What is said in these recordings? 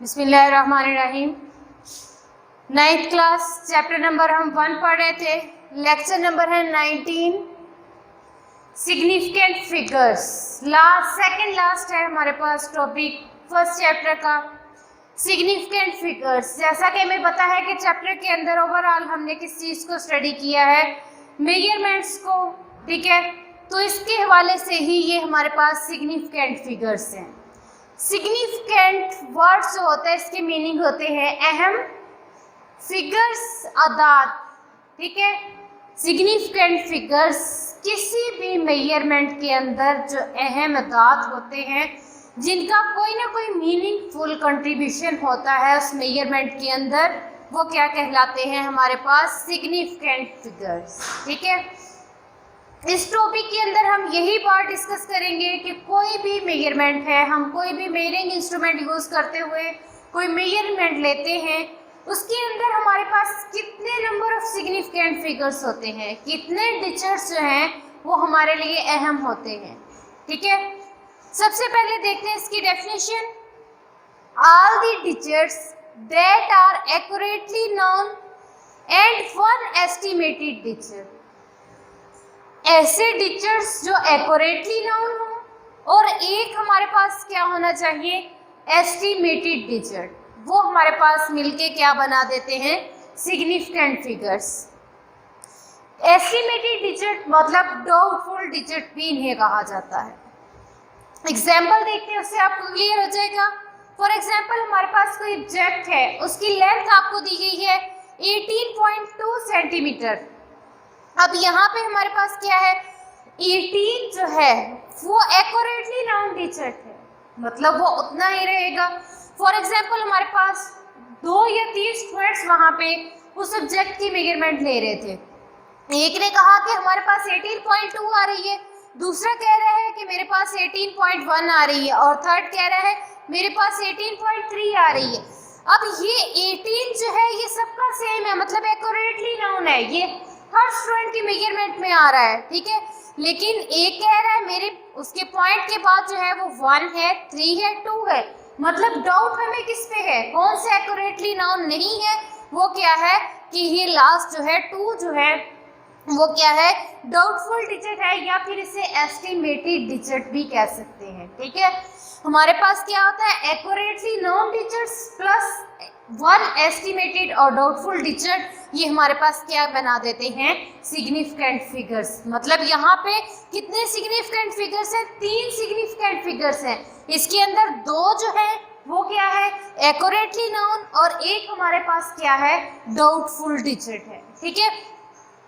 बिस्मिल्लाहिर्रहमानिर्रहीम। 9th class chapter number हम 1 पढ़ रहे थे। लेक्चर नंबर है 19 सिग्निफिकेंट फिगर्स। सेकंड लास्ट है हमारे पास टॉपिक फर्स्ट चैप्टर का सिग्निफिकेंट फिगर्स। जैसा कि हमें पता है कि चैप्टर के अंदर ओवरऑल हमने किस चीज़ को स्टडी किया है, मेजरमेंट्स को, ठीक है। तो इसके हवाले से ही ये हमारे पास सिग्निफिकेंट फिगर्स हैं। सिग्निफिकेंट वर्ड्स जो होता है इसके मीनिंग होते हैं अहम, फिगर्स अदाद, ठीक है। सिग्निफिकेंट फिगर्स किसी भी मेजरमेंट के अंदर जो अहम अदाद होते हैं जिनका कोई ना कोई मीनिंगफुल कंट्रीब्यूशन होता है उस मेजरमेंट के अंदर, वो क्या कहलाते हैं हमारे पास सिग्निफिकेंट फिगर्स, ठीक है। इस टॉपिक के अंदर हम यही पार्ट डिस्कस करेंगे कि कोई भी मेजरमेंट है, हम कोई भी मेजरिंग इंस्ट्रूमेंट यूज़ करते हुए कोई मेजरमेंट लेते हैं, उसके अंदर हमारे पास कितने नंबर ऑफ सिग्निफिकेंट फिगर्स होते हैं, कितने डिजिट्स जो हैं वो हमारे लिए अहम होते हैं, ठीक है। सबसे पहले देखते हैं इसकी definition. All the digits that are accurately known and one estimated digit. ऐसे डिजिट्स जो एक्यूरेटली नोन हो और एक हमारे पास क्या होना चाहिए, एस्टिमेटेड डिजिट, वो हमारे पास मिलके क्या बना देते हैं, सिग्निफिकेंट फिगर्स। एस्टिमेटेड डिजिट मतलब डाउटफुल डिजिट भी इन्हें कहा जाता है। एग्जाम्पल देखते हैं, उससे आपको क्लियर हो जाएगा। फॉर एग्जाम्पल हमारे पास कोई ऑब्जेक्ट है, उसकी लेंथ आपको दी गई है 18.2 सेंटीमीटर। अब यहाँ पे हमारे पास क्या है, 18 जो है वो एक्यूरेटली नाउन डिजिट है, मतलब वो उतना ही रहेगा। फॉर एग्जाम्पल हमारे पास 2 या 3 स्टूडेंट्स वहाँ पे उस सब्जेक्ट की मेजरमेंट ले रहे थे। एक ने कहा कि हमारे पास 18.2 आ रही है, दूसरा कह रहा है कि मेरे पास 18.1 आ रही है, और थर्ड कह रहा है मेरे पास 18.3 आ रही है। अब ये 18 जो है ये सबका सेम है, मतलब एक्यूरेटली नाउन है, ये हर स्टूडेंट की मेजरमेंट में आ रहा है, ठीक है। लेकिन एक कह रहा है मेरे उसके पॉइंट के बाद जो है वो 1 है, 3 है, 2 है, मतलब डाउट हमें किस पे है, कौन से एक्यूरेटली नाउन नहीं है, वो क्या है कि ये लास्ट जो है 2 जो है वो क्या है, डाउटफुल डिजिट है, या फिर इसे एस्टिमेटेड डिजिट भी कह सकते हैं, ठीक है। हमारे पास क्या होता है, accurately known digits plus 1 estimated और डाउटफुल डिजिट, ये हमारे पास क्या बना देते हैं, सिग्निफिकेंट फिगर्स। मतलब यहाँ पे कितने सिग्निफिकेंट फिगर्स हैं, 3 सिग्निफिकेंट फिगर्स हैं। इसके अंदर 2 जो है वो क्या है, एक्यूरेटली नोन, और एक हमारे पास क्या है, डाउटफुल डिजिट है, ठीक है।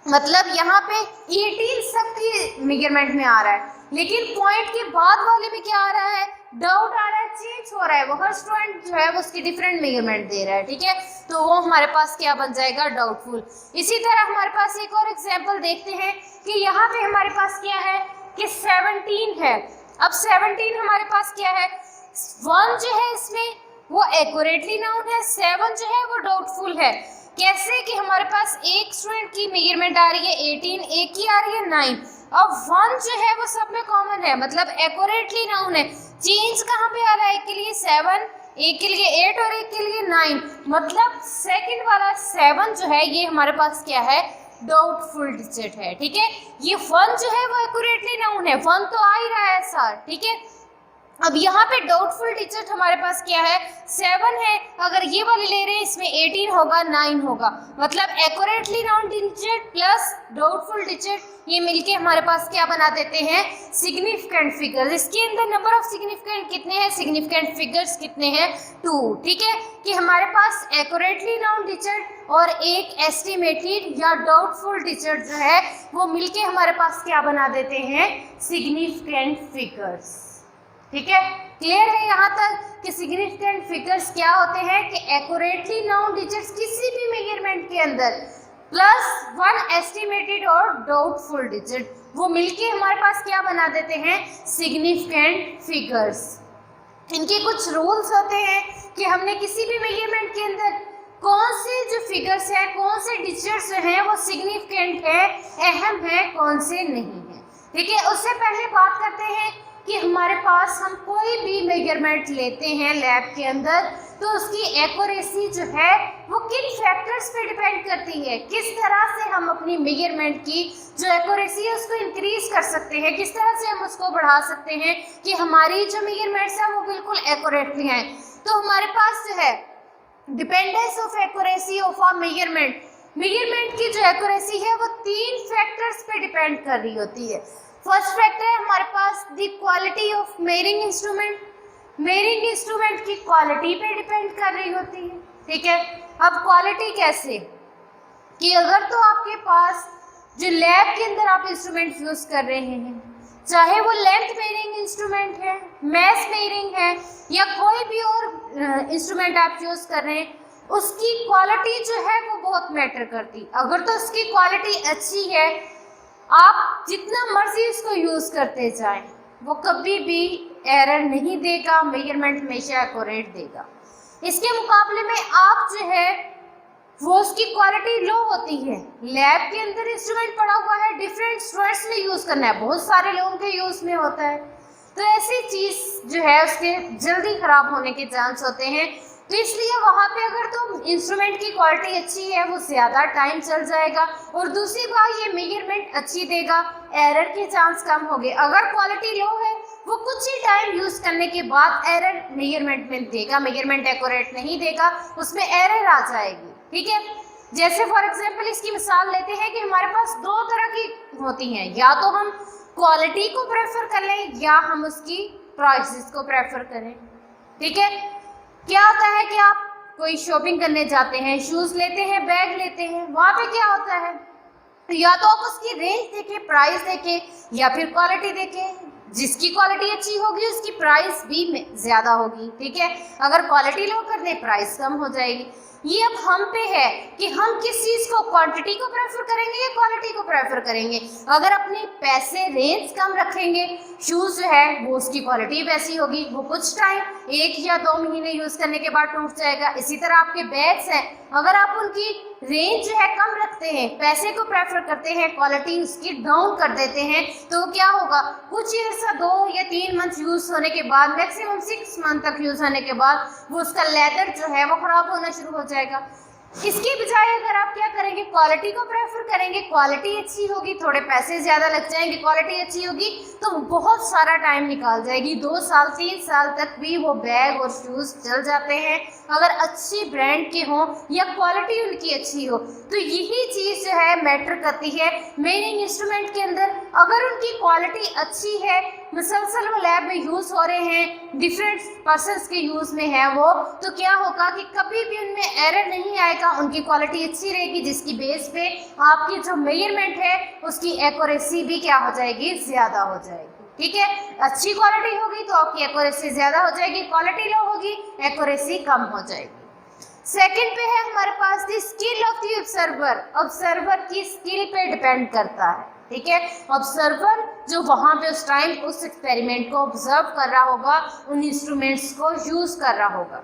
मतलब यहाँ पे 18 सबकी मेजरमेंट में आ रहा है, लेकिन पॉइंट के बाद वाले में क्या आ रहा है, डाउट आ रहा है, चेंज हो रहा है, वो हर स्टूडेंट जो है वो उसकी डिफरेंट मेजरमेंट दे रहा है, ठीक है। तो वो हमारे पास क्या बन जाएगा, डाउटफुल। इसी तरह हमारे पास एक और एग्जांपल देखते हैं कि यहाँ पे हमारे पास क्या है कि 17 है। अब 17 हमारे पास क्या है, 1 जो है इसमें वो एक्यूरेटली नाउन है, 7 जो है वो डाउटफुल है। कैसे कि हमारे पास एक स्टूडेंट की मेजरमेंट आ रही है 18, एक की आ रही है 9। अब 1 जो है वो सब में कॉमन है, मतलब एक्यूरेटली नाउन है। चेंज कहाँ पे आ रहा है, एक के लिए 7, एक के लिए 8 और एक के लिए 9, मतलब सेकंड वाला 7 जो है ये हमारे पास क्या है, डाउटफुल डिजिट है, ठीक है। ये 1 जो है वो एक्यूरेटली नाउन है, 1 तो आ ही रहा है सर, ठीक है। अब यहाँ पे डाउटफुल डिजिट हमारे पास क्या है, 7 है। अगर ये वाले ले रहे हैं इसमें 18 होगा, 9 होगा, मतलब accurately noun digit plus doubtful digit, ये मिलके हमारे पास क्या बना देते हैं, सिग्निफिकेंट फिगर्स। इसके अंदर नंबर ऑफ सिग्निफिकेंट कितने हैं, सिग्निफिकेंट फिगर्स कितने हैं, 2, ठीक है। कि हमारे पास एक्यूरेटली नाउन डिजिट और एक एस्टिमेटेड या डाउटफुल डिजिट जो है वो मिलके हमारे पास क्या बना देते हैं, सिग्निफिकेंट फिगर्स, ठीक है। क्लियर है यहाँ तक कि सिग्निफिकेंट फिगर्स क्या होते हैं कि एक्यूरेटली नाउन डिजिट्स किसी भी मेजरमेंट के अंदर प्लस 1 एस्टिमेटेड और डाउटफुल डिजिट, वो मिलके हमारे पास क्या बना देते हैं, सिग्निफिकेंट फिगर्स। इनके कुछ रूल्स होते हैं कि हमने किसी भी मेजरमेंट के अंदर कौन से जो फिगर्स हैं, कौन से डिजिट्स जो हैं वो सिग्निफिकेंट है, अहम है, कौन से नहीं है, ठीक है। उससे पहले बात करते हैं कि हमारे पास हम कोई भी मेजरमेंट लेते हैं लैब के अंदर, तो उसकी एक्यूरेसी जो है वो किन फैक्टर्स पे डिपेंड करती है, किस तरह से हम अपनी मेजरमेंट की जो एक्यूरेसी है उसको इंक्रीज कर सकते हैं, किस तरह से हम उसको बढ़ा सकते हैं कि हमारी जो मेजरमेंट्स है वो बिल्कुल एक्यूरेटली आए। तो हमारे पास जो है dependence of accuracy of a measurement, measurement की जो एक्यूरेसी है वो 3 फैक्टर्स पे डिपेंड कर रही होती है। फर्स्ट फैक्टर है हमारे पास the quality of measuring instrument, measuring instrument की क्वालिटी पे डिपेंड कर रही होती है। ठीक है, अब क्वालिटी कैसे कि अगर तो आपके पास जो लैब के अंदर आप इंस्ट्रूमेंट यूज कर रहे हैं, चाहे वो लेंथ मेजरिंग इंस्ट्रूमेंट है, मैस मेजरिंग है या कोई भी और इंस्ट्रूमेंट आप यूज कर रहे हैं, उसकी क्वालिटी जो है वो बहुत मैटर करती। अगर तो उसकी क्वालिटी अच्छी है, आप जितना मर्जी इसको यूज करते जाएं, वो कभी भी एरर नहीं देगा, मेजरमेंट हमेशा एक्यूरेट देगा। इसके मुकाबले में आप जो है वो उसकी क्वालिटी लो होती है। लैब के अंदर इंस्ट्रूमेंट पड़ा हुआ है, डिफरेंट स्टूडेंट्स ने यूज करना है, बहुत सारे लोगों के यूज में होता है, तो ऐसी चीज जो है उसके जल्दी खराब होने के चांस होते हैं। तो इसलिए वहाँ पे अगर तो इंस्ट्रूमेंट की क्वालिटी अच्छी है वो ज़्यादा टाइम चल जाएगा, और दूसरी बात ये मेजरमेंट अच्छी देगा, एरर के चांस कम होंगे। अगर क्वालिटी लो है वो कुछ ही टाइम यूज़ करने के बाद एरर मेजरमेंट में देगा, मेजरमेंट एक्यूरेट नहीं देगा, उसमें एरर आ जाएगी। ठीक है, जैसे फॉर एग्जाम्पल इसकी मिसाल लेते हैं कि हमारे पास 2 तरह की होती हैं, या तो हम क्वालिटी को प्रेफर कर लें या हम उसकी प्राइसेस को प्रेफर करें। ठीक है, क्या होता है कि आप कोई शॉपिंग करने जाते हैं, शूज़ लेते हैं, बैग लेते हैं, वहाँ पे क्या होता है, या तो आप उसकी रेंज देखें, प्राइस देखें, या फिर क्वालिटी देखें। जिसकी क्वालिटी अच्छी होगी उसकी प्राइस भी ज़्यादा होगी। ठीक है, अगर क्वालिटी लो कर दे प्राइस कम हो जाएगी। ये अब हम पे है कि हम किस चीज़ को, क्वांटिटी को प्रेफर करेंगे या क्वालिटी को प्रेफर करेंगे। अगर अपने पैसे रेंज कम रखेंगे, शूज़ जो है वो उसकी क्वालिटी वैसी होगी, वो कुछ टाइम 1 या 2 महीने यूज़ करने के बाद टूट जाएगा। इसी तरह आपके बैग्स हैं, अगर आप उनकी रेंज जो है कम रखते हैं, पैसे को प्रेफर करते हैं, क्वालिटी उसकी डाउन कर देते हैं, तो क्या होगा, कुछ ही ऐसा 2 या 3 मंथ यूज़ होने के बाद, मैक्सिमम 6 मंथ तक यूज़ होने के बाद वो उसका लेदर जो है वो ख़राब होना शुरू हो जाएगा। इसके बजाय अगर आप क्या करेंगे, क्वालिटी को प्रेफर करेंगे, क्वालिटी अच्छी होगी, थोड़े पैसे ज़्यादा लग जाएंगे, क्वालिटी अच्छी होगी तो बहुत सारा टाइम निकाल जाएगी, 2 साल 3 साल तक भी वो बैग और शूज़ चल जाते हैं अगर अच्छी ब्रांड के हों या क्वालिटी उनकी अच्छी हो। तो यही चीज़ जो है मैटर करती है मेजरिंग इंस्ट्रूमेंट के अंदर। अगर उनकी क्वालिटी अच्छी है, मुसलसल वो लैब में यूज़ हो रहे हैं, डिफरेंट पर्सन्स के यूज़ में है वो, तो क्या होगा कि कभी भी उनमें एरर नहीं आएगा, उनकी क्वालिटी अच्छी रहेगी, जिसकी बेस पे आपकी जो मेजरमेंट है उसकी एक्यूरेसी भी क्या हो जाएगी, ज़्यादा हो जाएगी। ठीक है, अच्छी क्वालिटी होगी तो आपकी एक्यूरेसी ज़्यादा हो जाएगी, क्वालिटी लो होगी एक्यूरेसी कम हो जाएगी। सेकंड पे है हमारे पास the skill of the observer, observer की स्किल पे डिपेंड करता है। ठीक है, ऑब्जर्वर जो वहाँ पे उस टाइम उस एक्सपेरिमेंट को ऑब्जर्व कर रहा होगा, उन इंस्ट्रूमेंट्स को यूज़ कर रहा होगा।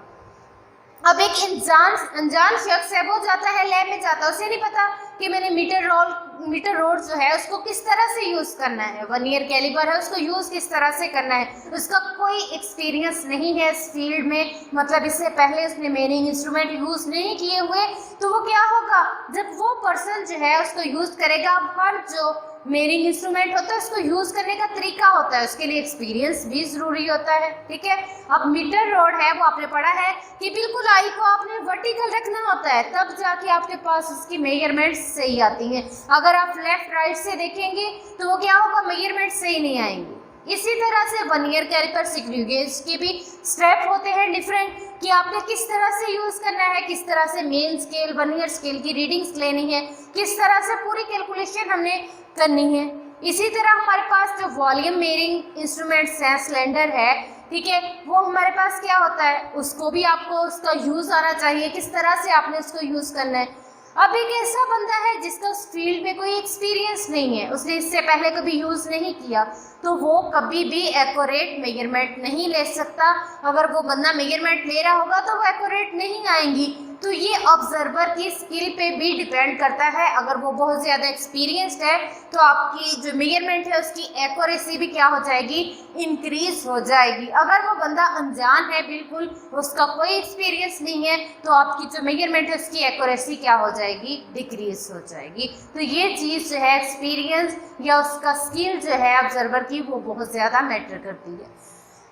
अब एक अनजान शख्स है, वो जाता है लैब में, जाता है, उसे नहीं पता कि मैंने मीटर रोड जो है उसको किस तरह से यूज़ करना है, वर्नियर कैलिपर है उसको यूज़ किस तरह से करना है, उसका कोई एक्सपीरियंस नहीं है इस फील्ड में, मतलब इससे पहले उसने मेजरिंग इंस्ट्रूमेंट यूज़ नहीं किए हुए, तो वो क्या होगा, जब वो पर्सन जो है उसको यूज़ करेगा, हर जो मेजरिंग इंस्ट्रूमेंट होता है उसको यूज़ करने का तरीका होता है, उसके लिए एक्सपीरियंस भी ज़रूरी होता है। ठीक है, अब मीटर रोड है वो आपने पढ़ा है कि बिल्कुल आई को आपने वर्टिकल रखना होता है, तब जाके आपके पास उसकी मेजरमेंट्स सही आती हैं। अगर आप लेफ्ट राइट से देखेंगे तो वो क्या होगा, मेजरमेंट सही नहीं आएंगी। इसी तरह से वर्नियर कैलिपर, स्क्रू गेज के भी स्टेप होते हैं डिफरेंट, कि आपने किस तरह से यूज़ करना है, किस तरह से मेन स्केल, वर्नियर स्केल की रीडिंग्स लेनी है, किस तरह से पूरी कैलकुलेशन हमने करनी है। इसी तरह हमारे पास जो वॉल्यूम मेजरिंग इंस्ट्रूमेंट्स हैं, सिलेंडर है, ठीक है, वो हमारे पास क्या होता है, उसको भी आपको उसका यूज़ आना चाहिए, किस तरह से आपने उसको यूज़ करना है। अब एक ऐसा बंदा है जिसका उस फील्ड में कोई एक्सपीरियंस नहीं है, उसने इससे पहले कभी यूज़ नहीं किया, तो वो कभी भी एक्यूरेट मेजरमेंट नहीं ले सकता। अगर वो बंदा मेजरमेंट ले रहा होगा तो वो एक्यूरेट नहीं आएंगी। तो ये ऑब्जर्वर की स्किल पे भी डिपेंड करता है। अगर वो बहुत ज़्यादा एक्सपीरियंस्ड है तो आपकी जो मेजरमेंट है उसकी एक्यूरेसी भी क्या हो जाएगी, इंक्रीज हो जाएगी। अगर वो बंदा अनजान है, बिल्कुल उसका कोई एक्सपीरियंस नहीं है, तो आपकी जो मेजरमेंट है उसकी एक्यूरेसी क्या हो जाएगी, डिक्रीज हो जाएगी। तो ये चीज़ जो है एक्सपीरियंस या उसका स्किल जो है ऑब्जर्वर की, वो बहुत ज़्यादा मैटर करती है।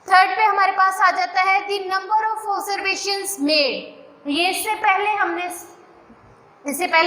थर्ड पे हमारे पास आ जाता है the number of observations made. ये इससे पहले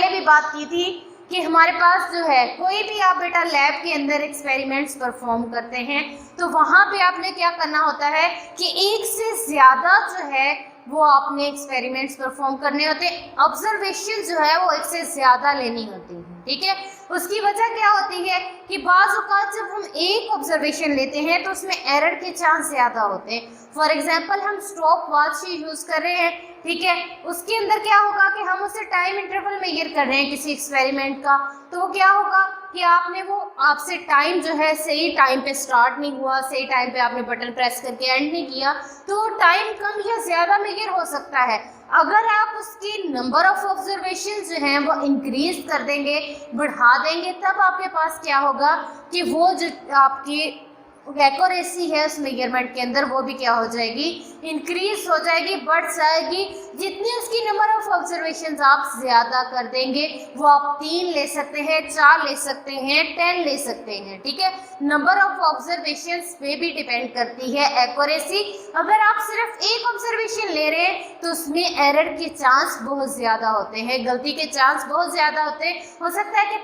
भी बात की थी कि हमारे पास जो है कोई भी आप बेटा लैब के अंदर एक्सपेरिमेंट्स परफॉर्म करते हैं तो वहाँ पे आपने क्या करना होता है कि एक से ज़्यादा जो है वो आपने एक्सपेरिमेंट्स परफॉर्म करने होते हैं। ऑब्जर्वेशन जो है वो एक से ज़्यादा लेनी होती है, ठीक है। उसकी वजह क्या होती है कि बाज़ औक़ात जब हम एक ऑब्जर्वेशन लेते हैं तो उसमें एरर के चांस ज़्यादा होते हैं। फॉर एग्जांपल हम स्टॉप वॉच यूज़ कर रहे हैं, ठीक है, उसके अंदर क्या होगा कि हम उससे टाइम इंटरवल मेजर कर रहे हैं किसी एक्सपेरिमेंट का, तो वो क्या होगा कि आपसे टाइम जो है सही टाइम पे स्टार्ट नहीं हुआ, सही टाइम पे आपने बटन प्रेस करके एंड नहीं किया, तो टाइम कम या ज़्यादा मेजर हो सकता है। अगर आप उसकी नंबर ऑफ ऑब्जर्वेशन जो हैं वो इंक्रीज कर देंगे, बढ़ा देंगे, तब आपके पास क्या होगा कि वो जो आपकी एक्यूरेसी है उस मेजरमेंट के अंदर वो भी क्या हो जाएगी, इंक्रीज हो जाएगी, बढ़ जाएगी। जितनी उसकी नंबर ऑफ ऑब्जर्वेशंस आप ज़्यादा कर देंगे, वो आप 3 ले सकते हैं, 4 ले सकते हैं, 10 ले सकते हैं, ठीक है। नंबर ऑफ ऑब्जर्वेशंस पे भी डिपेंड करती है एक्यूरेसी। अगर आप सिर्फ एक ऑब्जर्वेशन ले रहे हैं तो उसमें एरर के चांस बहुत ज़्यादा होते हैं, गलती के चांस बहुत ज़्यादा होते हैं। हो सकता है कि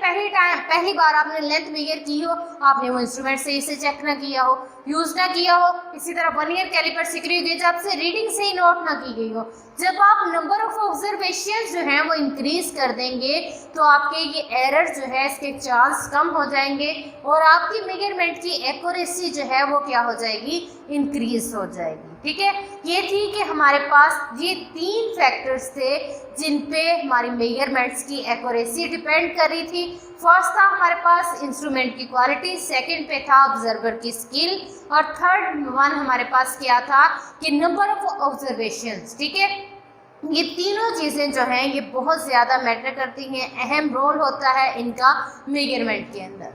पहली बार आपने लेंथ मेजर की हो, आपने वो इंस्ट्रूमेंट से इसे चेक ना किया हो, यूज़ ना किया हो, इसी तरह 1 ईयर कैलिपर सिक्री हुई जब से रीडिंग से ही नोट ना की गई हो। जब आप नंबर ऑफ ऑब्जर्वेशन जो हैं वो इंक्रीज कर देंगे तो आपके ये एरर जो है इसके चांस कम हो जाएंगे और आपकी मेजरमेंट की एक्यूरेसी जो है वो क्या हो जाएगी, इंक्रीज हो जाएगी, ठीक है। ये थी कि हमारे पास ये 3 फैक्टर्स थे जिन पे हमारी मेजरमेंट्स की एक्यूरेसी डिपेंड कर रही थी। फर्स्ट था हमारे पास इंस्ट्रूमेंट की क्वालिटी, सेकंड पे था ऑब्जर्वर की स्किल और थर्ड वन हमारे पास क्या था कि नंबर ऑफ ऑब्जर्वेशंस, ठीक है। ये तीनों चीज़ें जो हैं ये बहुत ज़्यादा मैटर करती हैं, अहम रोल होता है इनका मेजरमेंट के अंदर।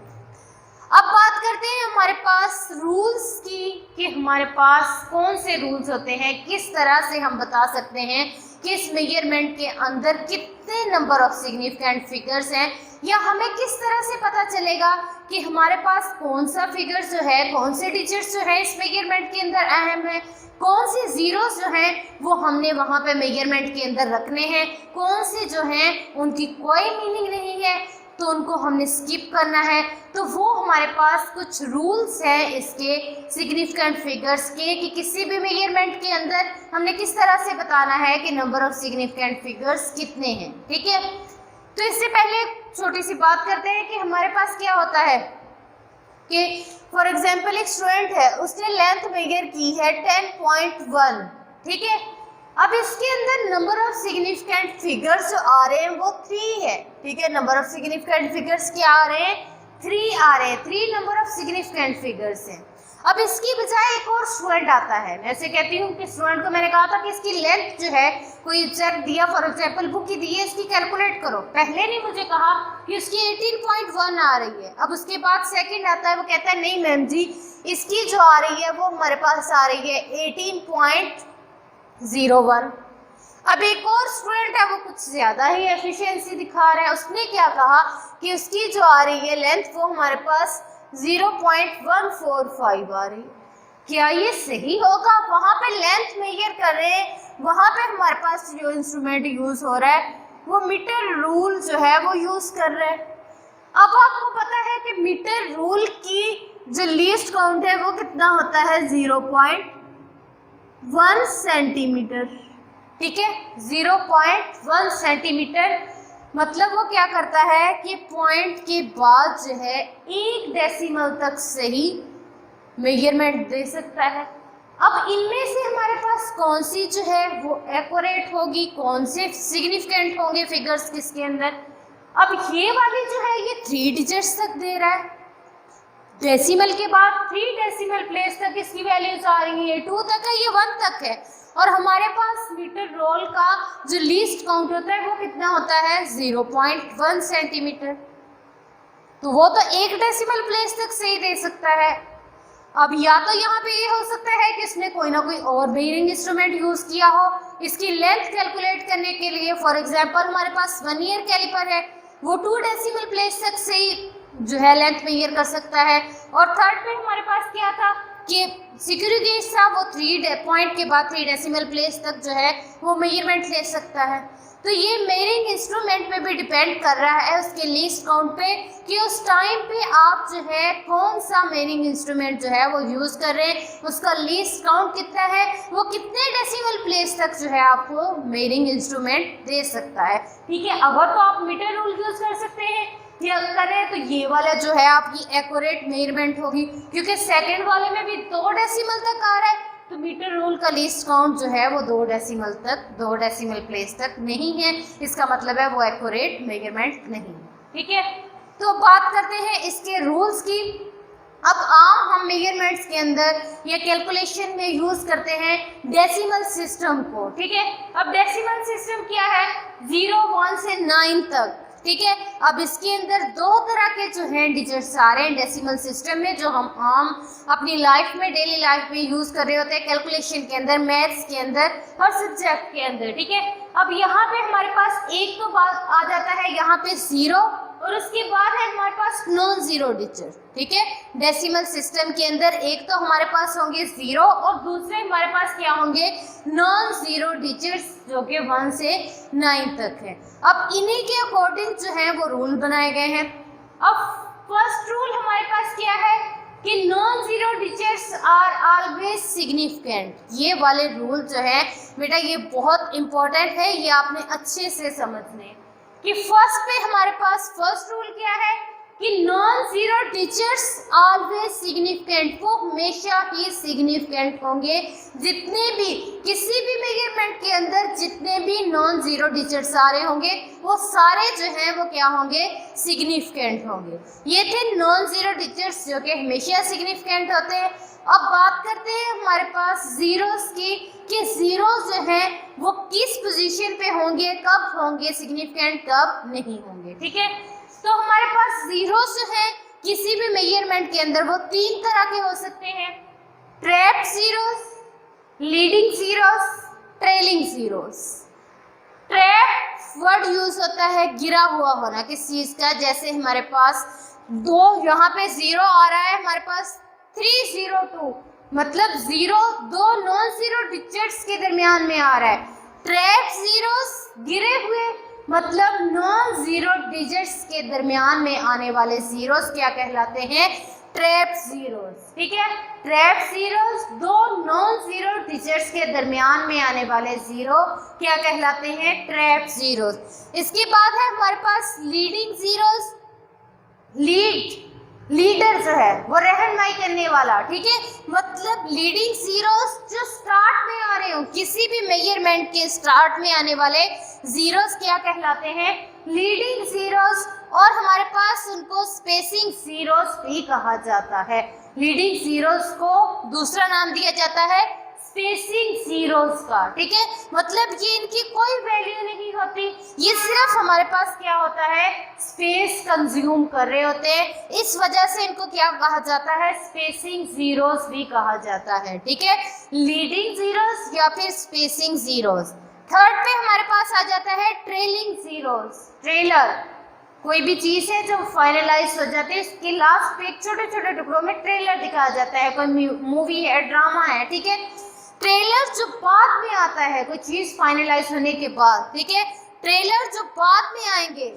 अब बात करते हैं हमारे पास रूल्स की कि हमारे पास कौन से रूल्स होते हैं, किस तरह से हम बता सकते हैं कि इस मेजरमेंट के अंदर कितने नंबर ऑफ सिग्निफिकेंट फिगर्स हैं, या हमें किस तरह से पता चलेगा कि हमारे पास कौन सा फिगर जो है, कौन से डिजिट्स जो है इस मेजरमेंट के अंदर अहम है, कौन से जीरोस जो हैं वो हमने वहाँ पे मेजरमेंट के अंदर रखने हैं, कौन से जो हैं उनकी कोई मीनिंग नहीं है तो उनको हमने स्किप करना है। तो वो हमारे पास कुछ रूल्स हैं इसके सिग्निफिकेंट फिगर्स के कि किसी भी मेजरमेंट के अंदर हमने किस तरह से बताना है कि नंबर ऑफ सिग्निफिकेंट फिगर्स कितने हैं, ठीक है। तो इससे पहले छोटी सी बात करते हैं कि हमारे पास क्या होता है कि फॉर एग्जांपल एक स्टूडेंट है, उसने लेंथ मेजर की है 10.1, ठीक है। अब इसके अंदर नंबर ऑफ सिग्निफिकेंट फिगर्स जो आ रहे हैं वो 3 है, ठीक है। नंबर ऑफ सिग्निफिकेंट फिगर्स क्या आ रहे हैं, 3 आ रहे हैं, 3 नंबर ऑफ सिग्निफिकेंट फिगर्स हैं। अब इसकी बजाय एक और स्टूडेंट आता है, मैं ऐसे कहती हूँ कि स्टूडेंट को मैंने कहा था कि इसकी लेंथ जो है कोई चेक दिया, फॉर एग्जांपल बुक ही दी है, इसकी कैलकुलेट करो। पहले ने मुझे कहा कि उसकी 18.1 आ रही है। अब उसके बाद सेकंड आता है, वो कहता है नहीं मैम जी इसकी जो आ रही है वो हमारे पास आ रही है 18.01। अब एक और स्टूडेंट है वो कुछ ज़्यादा ही एफिशिएंसी दिखा रहा है, उसने क्या कहा कि उसकी जो आ रही है लेंथ वो हमारे पास 0.145 आ रही है। क्या ये सही होगा? वहाँ पे लेंथ मेजर कर रहे हैं, वहाँ पे हमारे पास जो इंस्ट्रूमेंट यूज़ हो रहा है वो मीटर रूल जो है वो यूज़ कर रहे हैं। अब आपको पता है कि मीटर रूल की जो लीस्ट काउंट है वो कितना होता है, 0.1 सेंटीमीटर, ठीक है। 0.1 सेंटीमीटर मतलब वो क्या करता है कि पॉइंट के बाद जो है 1 डेसिमल तक सही मेजरमेंट दे सकता है। अब इनमें से हमारे पास कौन सी जो है वो एक्यूरेट होगी, कौन से सिग्निफिकेंट होंगे फिगर्स किसके अंदर। अब ये वाली जो है ये 3 डिजिट्स तक दे रहा है, डेसिमल के बाद 3 डेसिमल प्लेस तक इसकी वैल्यूज आ रही है, 2 तक है, ये 1 तक है। और हमारे पास मीटर रोल का जो लीस्ट काउंट होता है वो कितना होता है 0.1 सेंटीमीटर। तो वो तो 1 डेसिमल प्लेस तक सही दे सकता है। अब या तो यहाँ पे ये हो सकता है कि इसने कोई ना कोई और मेजरिंग इंस्ट्रूमेंट यूज किया हो इसकी लेंथ कैलकुलेट करने के लिए। फॉर एग्जांपल हमारे पास वर्नियर कैलिपर है, वो 2 डेसिमल प्लेस तक से ही जो है लेंथ मेजर कर सकता है। और थर्ड पे हमारे पास क्या था कि सिक्योरिटी गेज था, वो 3 पॉइंट के बाद 3 डेसिमल प्लेस तक जो है वो मेजरमेंट ले सकता है। तो ये मेजरिंग इंस्ट्रूमेंट पे भी डिपेंड कर रहा है उसके लीस्ट काउंट पे कि उस टाइम पे आप जो है कौन सा मेजरिंग इंस्ट्रूमेंट जो है वो यूज़ कर रहे हैं, उसका लीस्ट काउंट कितना है, वो कितने डेसिमल प्लेस तक जो है आपको मेजरिंग इंस्ट्रूमेंट दे सकता है। ठीक है, अगर तो आप मीटर रूल यूज़ कर सकते हैं या करें तो ये वाला जो है आपकी एक्यूरेट मेजरमेंट होगी, क्योंकि सेकंड वाले में भी 2 डेसिमल तक आ रहा है तो मीटर रूल का लीस्ट काउंट जो है वो 2 डेसिमल प्लेस तक नहीं है, इसका मतलब है वो एक्यूरेट मेजरमेंट नहीं। ठीक है, तो बात करते हैं इसके रूल्स की। अब आम हम मेजरमेंट्स के अंदर या कैलकुलेशन में यूज करते हैं डेसिमल सिस्टम को। ठीक है, अब डेसिमल सिस्टम क्या है 0, 1 से 9 तक। ठीक है, अब इसके अंदर 2 तरह के जो हैं डिजिट्स आ रहे हैं डेसिमल सिस्टम में जो हम आम अपनी लाइफ में डेली लाइफ में यूज कर रहे होते हैं कैलकुलेशन के अंदर, मैथ्स के अंदर और सब्जेक्ट के अंदर। ठीक है, अब यहाँ पे हमारे पास एक तो बात आ जाता है यहाँ पे 0 और उसके बाद है हमारे पास नॉन जीरो डिजिट। ठीक है, डेसिमल सिस्टम के अंदर एक तो हमारे पास होंगे 0 और दूसरे हमारे पास क्या होंगे नॉन जीरो डिजिट्स जो कि 1 से 9 तक है। अब इन्हीं के अकॉर्डिंग जो है वो रूल बनाए गए हैं। अब फर्स्ट रूल हमारे पास क्या है कि non zero digits are always significant. ये वाले रूल जो है बेटा ये बहुत इंपॉर्टेंट है, ये आपने अच्छे से समझने कि फर्स्ट पे हमारे पास फर्स्ट रूल क्या है कि non zero digits always significant, वो हमेशा ही सिग्निफिकेंट होंगे। जितने भी किसी भी मेजरमेंट के अंदर जितने भी नॉन जीरो डिजिट्स आ रहे होंगे वो सारे जो हैं वो क्या होंगे सिग्निफिकेंट होंगे। ये थे नॉन जीरो डिजिट्स जो कि हमेशा सिग्निफिकेंट होते हैं। अब बात करते हैं हमारे पास जीरोस की कि जीरो जो है वो किस पोजीशन पे होंगे, कब होंगे सिग्निफिकेंट, कब नहीं होंगे। ठीक है, तो हमारे पास जीरोस जो है किसी भी मेजरमेंट के अंदर वो 3 तरह के हो सकते हैं, trap zeros, leading zeros, trailing zeros. Trap word use होता है गिरा हुआ होना किस चीज का, जैसे हमारे पास 2 यहाँ पे 0 आ रहा है, हमारे पास 302 मतलब 2 नॉन जीरो डिजिट्स के दरमियान में आ रहा है। ट्रैप जीरोस गिरे हुए मतलब नॉन जीरो डिजिट्स के दरमियान में आने वाले जीरोस क्या कहलाते हैं ट्रैप जीरोस। ठीक है, trap zeros 2 non zero digits के दरमियान में आने वाले जीरो क्या कहलाते हैं ट्रैप जीरोस। इसके बाद है हमारे पास लीडिंग जीरोस। लीडर जो है वो रहनुमाई करने वाला। ठीक है, मतलब लीडिंग जीरोस जो स्टार्ट में आ रहे हो किसी भी मेजरमेंट के स्टार्ट में आने वाले जीरोस क्या कहलाते हैं लीडिंग जीरोस, और हमारे पास उनको स्पेसिंग जीरोस भी कहा जाता है। लीडिंग जीरोस को दूसरा नाम दिया जाता है स्पेसिंग जीरोस का। ठीक है, मतलब ये इनकी कोई वैल्यू नहीं होती, ये सिर्फ हमारे पास क्या होता है स्पेस कंज्यूम कर रहे होते हैं, इस वजह से इनको क्या कहा जाता है स्पेसिंग जीरोस भी कहा जाता है। ठीक है, लीडिंग जीरोस या फिर स्पेसिंग जीरोस। थर्ड पे हमारे पास आ जाता है ट्रेलिंग जीरोस। ट्रेलर कोई भी चीज है जो फाइनलाइज हो जाती है उसके लास्ट पे छोटे छोटे टुकड़ों में ट्रेलर दिखाया जाता है, कोई मूवी है ड्रामा है। ठीक है, ट्रेलर जो बाद में आता है कोई चीज फाइनलाइज होने के बाद। ठीक है, ट्रेलर जो बाद में आएंगे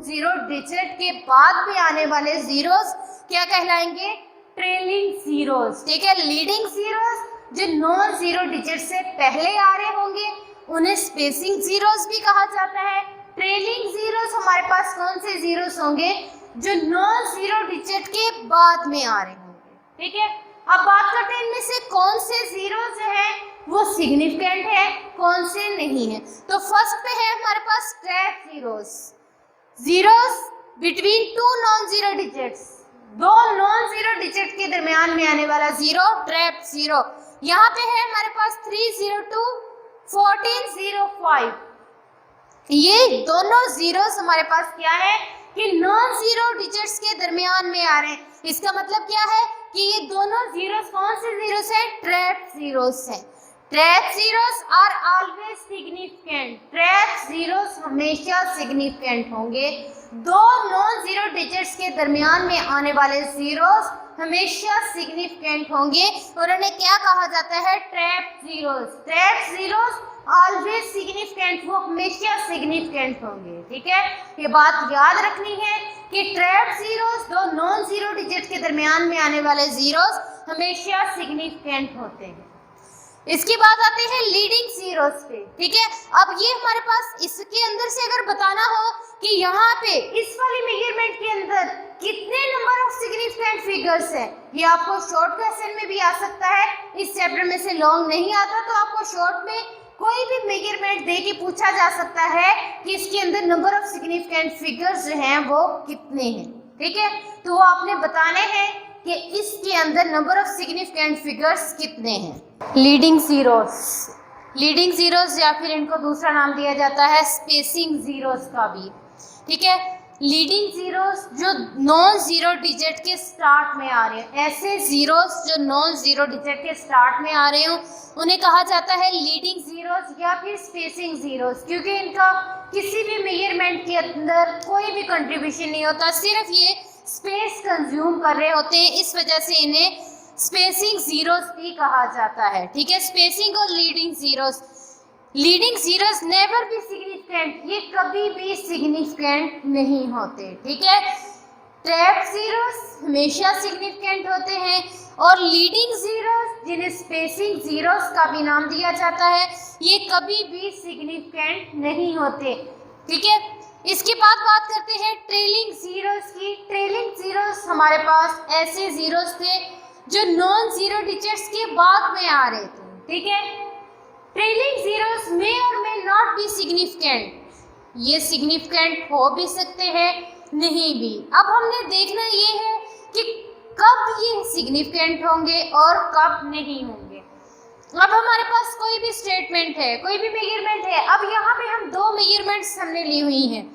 जीरो डिजिट के बाद में आने वाले जीरोस क्या कहलाएंगे ट्रेलिंग जीरोस। ठीक है, लीडिंग जीरोस जो नॉन जीरो डिजिट से पहले आ रहे होंगे उन्हें स्पेसिंग जीरोस भी कहा जाता है। ट्रेलिंग जीरोस हमारे पास कौन से जीरोस होंगे जो नॉन जीरो डिजिट के बाद में आ रहे होंगे। ठीक है, अब बात करते हैं इनमें से कौन से जीरो जो है वो सिग्निफिकेंट है कौन से नहीं है। तो फर्स्ट पे है हमारे पास trap zeros. Zeros between 2 non zero digits, 2 non zero digit के दरमियान में आने वाला जीरो ट्रैप जीरो। यहाँ पे है हमारे पास 302 1405, ये दोनों जीरोस हमारे पास क्या है कि नॉन जीरो डिजिट्स के दरमियान में आ रहे हैं। इसका मतलब क्या है कि ये दोनों जीरोस कौन से जीरोस हैं? ट्रैप जीरोस हैं। Trap zeros are always significant, trap zeros हमेशा सिग्निफिकेंट होंगे। दो नॉन जीरो डिजिट्स के दरमियान में आने वाले जीरोस हमेशा सिग्निफिकेंट होंगे और उन्हें क्या कहा जाता है? Trap zeros. Trap zeros always significant, वो हमेशा सिग्निफिकेंट होंगे। ठीक है, ये बात याद रखनी है कि ट्रैप जीरोस, दो नॉन जीरो डिजिट के दरमियान में आने वाले जीरोस हमेशा सिग्निफिकेंट होते हैं। इसके बाद आते हैं लीडिंग जीरोस पे। ठीक है, अब ये हमारे पास इसके अंदर से अगर बताना हो कि यहाँ पे इस वाली मेजरमेंट के अंदर कितने नंबर ऑफ सिग्निफिकेंट फिगर्स हैं, ये आपको शॉर्ट क्वेश्चन में भी आ सकता है। इस चैप्टर में से लॉन्ग नहीं आता तो आपको शॉर्ट में कोई भी मेजरमेंट दे के पूछा जा सकता है कि इसके अंदर नंबर ऑफ सिग्निफिकेंट फिगर्स जो हैं वो कितने हैं। ठीक है, तो वो आपने बताने हैं कि इसके अंदर नंबर ऑफ सिग्निफिकेंट फिगर्स कितने हैं। लीडिंग जीरोस, लीडिंग जीरोस या फिर इनको दूसरा नाम दिया जाता है स्पेसिंग जीरोस का भी। ठीक है, लीडिंग जीरोस जो नॉन जीरो डिजिट के स्टार्ट में आ रहे हैं, ऐसे जीरोस जो नॉन जीरो डिजिट के स्टार्ट में आ रहे हो उन्हें कहा जाता है लीडिंग जीरोस या फिर स्पेसिंग जीरोस, क्योंकि इनका किसी भी मेजरमेंट के अंदर कोई भी कंट्रीब्यूशन नहीं होता, सिर्फ ये स्पेस कंज्यूम कर रहे होते हैं, इस वजह से इन्हें स्पेसिंग जीरोस भी कहा जाता है। ठीक है, स्पेसिंग और leading zeros. Leading zeros never be significant, ये कभी भी सिग्निफिकेंट नहीं होते। ठीक है, ट्रैप जीरोस हमेशा सिग्निफिकेंट होते हैं और लीडिंग जीरोस जिन्हें स्पेसिंग जीरोस का भी नाम दिया जाता है ये कभी भी सिग्निफिकेंट नहीं होते। ठीक है, इसके बाद बात करते हैं ट्रेलिंग जीरोस की। ट्रेलिंग जीरोस हमारे पास ऐसे जीरोस थे जो नॉन जीरो डिजिट्स के बाद में आ रहे थे। ठीक है, ट्रेलिंग जीरोस में और मे नॉट बी सिग्निफिकेंट, ये सिग्निफिकेंट हो भी सकते हैं नहीं भी। अब हमने देखना ये है कि कब ये सिग्निफिकेंट होंगे और कब नहीं होंगे। अब हमारे पास कोई भी स्टेटमेंट है, कोई भी मेजरमेंट है। अब यहाँ पे हम दो मेजरमेंट्स हमने ली हुई हैं,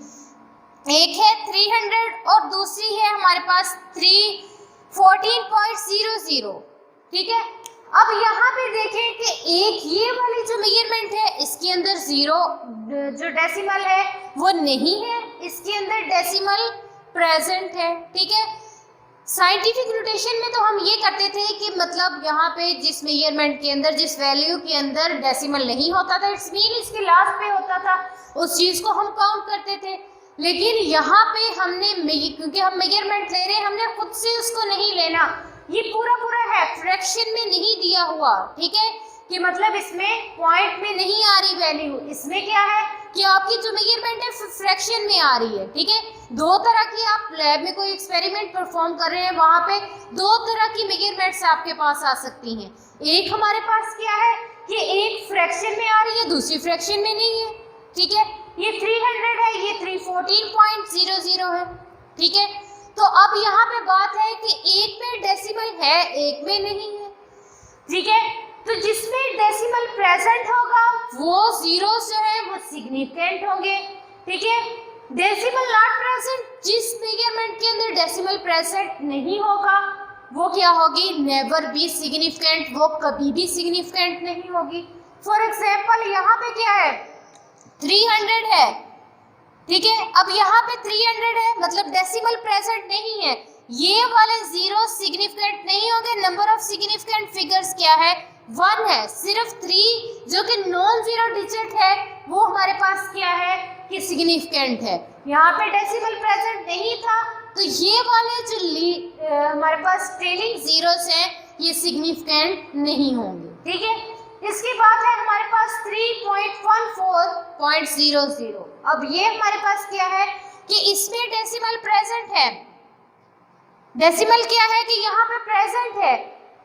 एक है 300 और दूसरी है हमारे पास 314.00। ठीक है, अब यहाँ पे देखें कि एक ये वाली जो मेजरमेंट है इसके अंदर जीरो जो डेसिमल है वो नहीं है, इसके अंदर डेसिमल प्रेजेंट है। ठीक है, साइंटिफिक नोटेशन में तो हम ये करते थे कि मतलब यहाँ पे जिस मेजरमेंट के अंदर जिस वैल्यू के अंदर डेसिमल नहीं होता था इट्स मीन इसके लास्ट पे होता था, उस चीज़ को हम काउंट करते थे। लेकिन यहाँ पे हमने क्योंकि हम मेजरमेंट ले रहे हैं हमने खुद से उसको नहीं लेना, ये पूरा है, फ्रैक्शन में नहीं दिया हुआ। ठीक है, कि मतलब इसमें पॉइंट में नहीं आ रही वैल्यू, इसमें क्या है कि आपकी जो मेजरमेंट है फ्रैक्शन में आ रही है। ठीक है, दो तरह की आप लैब में कोई एक्सपेरिमेंट परफॉर्म कर रहे हैं, वहाँ पे दो तरह की मेजरमेंट्स आपके पास आ सकती हैं। एक हमारे पास क्या है कि एक फ्रैक्शन में आ रही है, दूसरी फ्रैक्शन में नहीं है। ठीक है, ये 300 है, ये 314.00 है। ठीक है, तो अब यहाँ पे बात है कि एक में डेसिमल है एक में नहीं है। ठीक है, तो जिसमें डेसिमल प्रेजेंट होगा वो जीरोस जो है वो सिग्निफिकेंट होंगे। ठीक है, डेसिमल नॉट प्रेजेंट, जिस मेजरमेंट के अंदर डेसिमल प्रेजेंट नहीं होगा वो क्या होगी? नेवर बी सिग्निफिकेंट, वो कभी भी सिग्निफिकेंट नहीं होगी। फॉर एग्जाम्पल यहाँ पे क्या है 300 है। ठीक है, अब यहाँ पे 300 है मतलब डेसिमल प्रेजेंट नहीं है, ये वाले जीरो सिग्निफिकेंट नहीं होंगे। नंबर ऑफ सिग्निफिकेंट फिगर्स क्या है? 1 है, सिर्फ 3 जो कि नॉन जीरो डिजिट है वो हमारे पास क्या है कि सिग्निफिकेंट है। यहाँ पे डेसिमल प्रेजेंट नहीं था तो ये वाले जो हमारे पास ट्रेलिंग जीरोस हैं ये सिग्निफिकेंट नहीं होंगे। ठीक है, इसके बाद है हमारे पास 3.14.00। अब ये हमारे पास क्या है कि इसमें डेसिमल प्रेजेंट है, डेसिमल क्या है कि यहाँ पे प्रेजेंट है।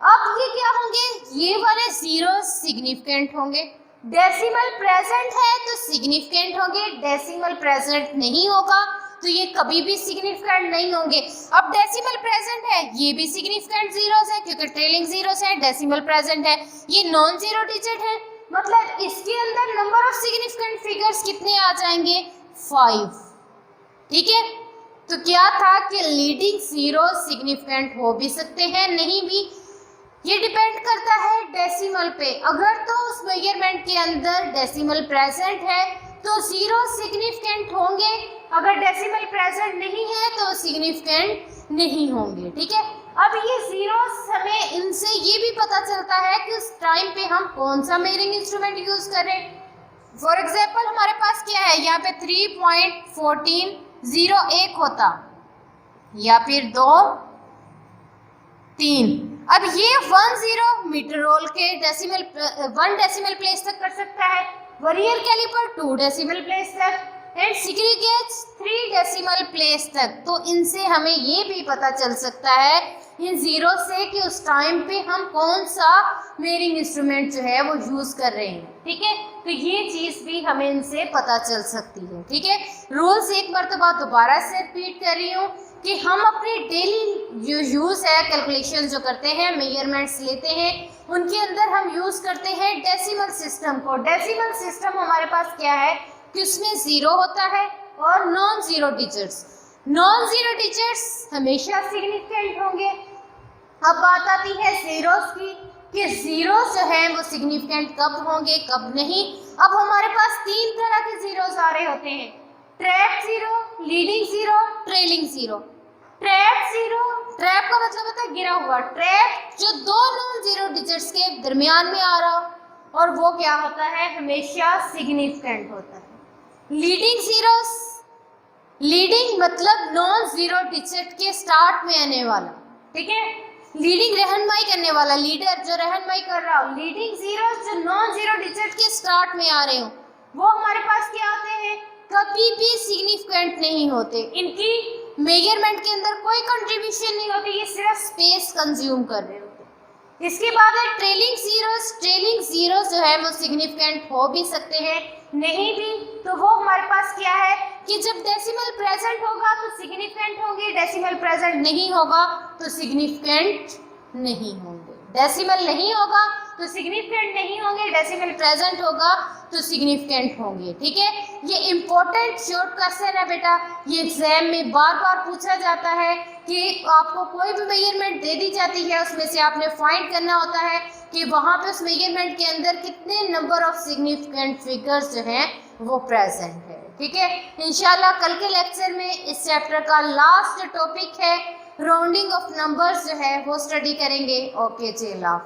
अब ये क्या होंगे? ये वाले जीरो सिग्निफिकेंट होंगे। डेसिमल प्रेजेंट है तो सिग्निफिकेंट होंगे, डेसिमल प्रेजेंट नहीं होगा तो ये कभी भी सिग्निफिकेंट नहीं होंगे। अब डेसिमल प्रेजेंट है, ये भी सिग्निफिकेंट जीरोस है क्योंकि ट्रेलिंग जीरोस है, डेसिमल प्रेजेंट है, ये नॉन जीरो डिजिट है, मतलब इसके अंदर नंबर ऑफ सिग्निफिकेंट फिगर्स कितने आ जाएंगे, 5। ठीक है, तो क्या था कि लीडिंग जीरो सिग्निफिकेंट हो भी सकते हैं, नहीं भी, ये डिपेंड करता है डेसिमल पे। अगर तो उस मेजरमेंट के अंदर डेसिमल प्रेजेंट है तो जीरो सिग्निफिकेंट होंगे, अगर डेसिमल प्रेजेंट नहीं है तो सिग्निफिकेंट नहीं होंगे। ठीक है, अब ये जीरोस हमें इनसे ये भी पता चलता है कि उस टाइम पे हम कौन सा मेजरिंग इंस्ट्रूमेंट यूज करें। फॉर एग्जांपल हमारे पास क्या है, यहाँ पे 3.1401 होता या फिर 2, 3। अब ये 10 मीटर रोल के डेसिमल 1 डेसिमल प्लेस तक कर सकता है, वर्नियर कैलिपर 2 डेसिमल प्लेस तक and Sikri gauge 3 decimal place तक। तो इनसे हमें ये भी पता चल सकता है इन जीरो से कि उस टाइम पे हम कौन सा मेजरिंग इंस्ट्रूमेंट जो है वो यूज कर रहे हैं। ठीक है, तो ये चीज भी हमें इनसे पता चल सकती है। ठीक है, रूल्स एक मरतबा दोबारा से रिपीट कर रही हूँ कि हम अपने डेली जो यूज़ है कैलकुलेशन जो करते हैं, मेजरमेंट्स लेते हैं, उनके अंदर हम यूज़ करते हैं डेसिमल सिस्टम को। डेसिमल सिस्टम हमारे पास क्या है कि उसमें ज़ीरो होता है और non zero digits. Non zero digits हमेशा सिग्निफिकेंट होंगे। अब बात आती है ज़ीरोस की कि ज़ीरोस जो हैं वो सिग्निफिकेंट कब होंगे कब नहीं। अब हमारे पास 3 तरह के ज़ीरोस आ रहे होते हैं, trap zero, leading zero, trailing zero. Trap zero, trap का मतलब होता है गिरा हुआ, ट्रैप जो 2 नॉन ज़ीरो डिजिट्स के दरमियान में आ रहा हो और वो क्या होता है, हमेशा सिग्निफिकेंट होता है। लीडिंग ज़ीरोस, लीडिंग मतलब नॉन ज़ीरो डिजिट के स्टार्ट में आने वाला। ठीक है, लीडिंग रहनुमाई करने वाला, लीडर जो रहनुमाई कर रहा हो। लीडिंग ज़ीरोस जो नॉन ज़ीरो डिजिट के स्टार्ट में आ रहे हो वो हमारे पास क्या होते हैं, कभी भी सिग्निफिकेंट नहीं होते, इनकी मेजरमेंट के अंदर कोई कंट्रीब्यूशन नहीं होती, ये सिर्फ स्पेस कंज्यूम कर रहे होते। इसके बाद है ट्रेलिंग ज़ीरोस। ट्रेलिंग ज़ीरोस जो है वो सिग्निफिकेंट हो भी सकते हैं, नहीं भी, तो वो हमारे पास क्या है कि जब डेसिमल प्रेजेंट होगा तो सिग्निफिकेंट होंगे, डेसिमल प्रेजेंट नहीं होगा तो सिग्निफिकेंट नहीं होंगे। डेसिमल नहीं होगा तो सिग्निफिकेंट नहीं होंगे, डेसिमल प्रेजेंट होगा तो सिग्निफिकेंट होंगे। ठीक है, ये इंपॉर्टेंट शॉर्ट क्वेश्चन है बेटा, ये एग्जाम में बार बार पूछा जाता है कि आपको कोई भी मेजरमेंट दे दी जाती है, उसमें से आपने फाइंड करना होता है कि वहाँ पे उस मेजरमेंट के अंदर कितने नंबर ऑफ सिग्निफिकेंट फिगर्स जो हैं वो प्रेजेंट है। ठीक है, इंशाल्लाह कल के लेक्चर में इस चैप्टर का लास्ट टॉपिक है राउंडिंग ऑफ नंबर्स जो है वो स्टडी करेंगे। ओके जी, अल्लाह।